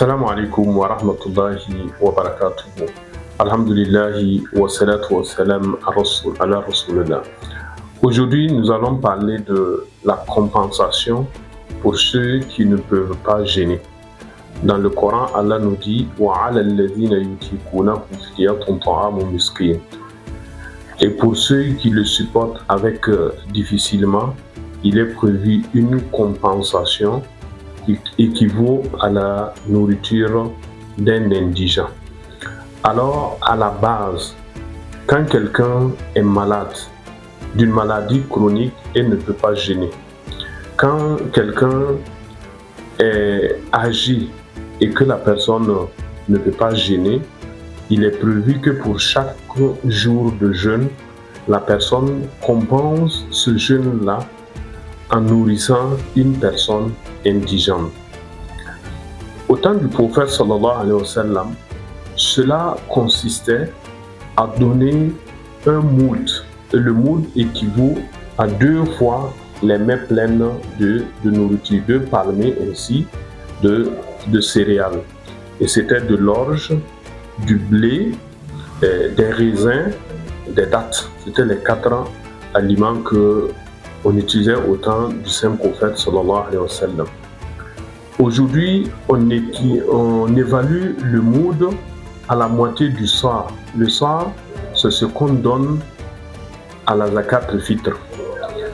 Assalamu alaikum wa rahmatullahi wa barakatuh. Alhamdulillahi wa salatu wa salam ala Rasulullah. Aujourd'hui, nous allons parler de la compensation pour ceux qui ne peuvent pas jeûner. Dans le Coran, Allah nous dit wa 'ala alladhina yutiqunahu fidyatun ta'amu miskin. Et pour ceux qui le supportent avec difficilement, il est prévu une compensation qui équivaut à la nourriture d'un indigent. Alors, à la base, quand quelqu'un est malade d'une maladie chronique et ne peut pas jeûner, quand quelqu'un est âgé et que la personne ne peut pas jeûner, il est prévu que pour chaque jour de jeûne, la personne compense ce jeûne-là en nourrissant une personne indigente. Au temps du prophète sallallahu alayhi wa sallam, cela consistait à donner un moud. Et le moud équivaut à 2 fois les mains pleines de nourriture, 2 palmées ainsi de céréales. Et c'était de l'orge, du blé, des raisins, des dattes. C'était les 4 aliments qu'on utilisait au temps du saint prophète sallallahu alayhi wa sallam. Aujourd'hui, on évalue le moud à la moitié du soir. Le soir, c'est ce qu'on donne à la zakat al-fitr.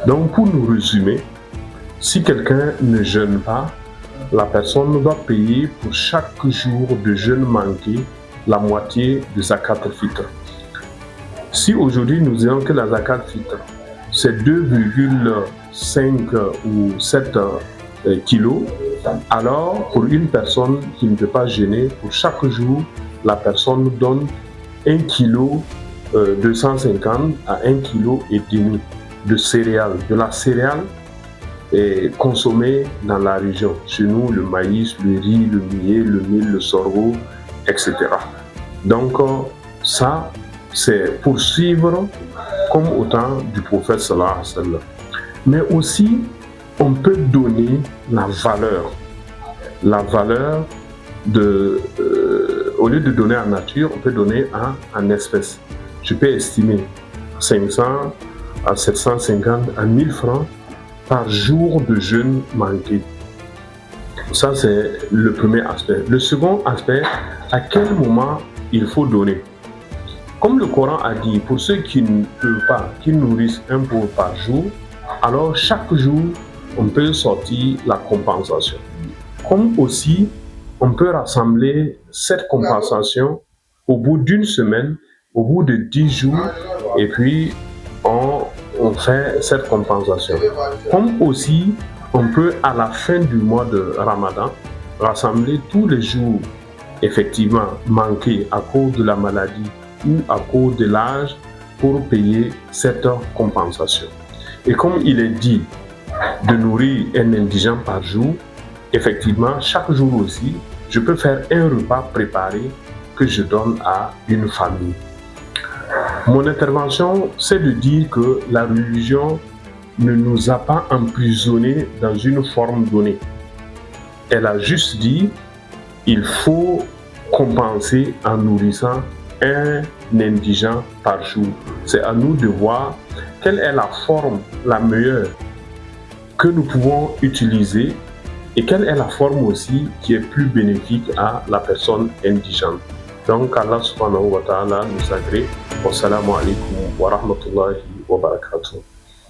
Donc, pour nous résumer, si quelqu'un ne jeûne pas, la personne doit payer pour chaque jour de jeûne manqué la moitié de zakat al-fitr. Si aujourd'hui nous disons que la zakat al-fitr c'est 2,5 ou 7 kilos, alors pour une personne qui ne peut pas jeûner, pour chaque jour, la personne donne 1 kg 250 à 1,5 kg de céréales. De la céréale est consommée dans la région. Chez nous, le maïs, le riz, le millet, le mil, le sorgho, etc. Donc ça, c'est pour suivre comme au temps du prophète sallallahu alayhi wa sallam. Mais aussi, on peut donner la valeur. La valeur au lieu de donner en nature, on peut donner en espèces. Je peux estimer 500 à 750 à 1000 francs par jour de jeûne manqué. Ça, c'est le premier aspect. Le second aspect, à quel moment il faut donner? Comme le Coran a dit, pour ceux qui ne peuvent pas, qui nourrissent un pauvre par jour, alors chaque jour, on peut sortir la compensation. Comme aussi, on peut rassembler cette compensation au bout d'une semaine, au bout de 10 jours, et puis on fait cette compensation. Comme aussi, on peut à la fin du mois de Ramadan, rassembler tous les jours effectivement manqués à cause de la maladie ou à cause de l'âge pour payer cette compensation. Et comme il est dit de nourrir un indigent par jour, effectivement, chaque jour aussi, je peux faire un repas préparé que je donne à une famille. Mon intervention, c'est de dire que la religion ne nous a pas emprisonnés dans une forme donnée. Elle a juste dit il faut compenser en nourrissant un indigent par jour. C'est à nous de voir quelle est la forme la meilleure que nous pouvons utiliser et quelle est la forme aussi qui est plus bénéfique à la personne indigente. Donc Allah subhanahu wa ta'ala nous agrée. Wassalamu alaikum wa rahmatullahi wa barakatuh.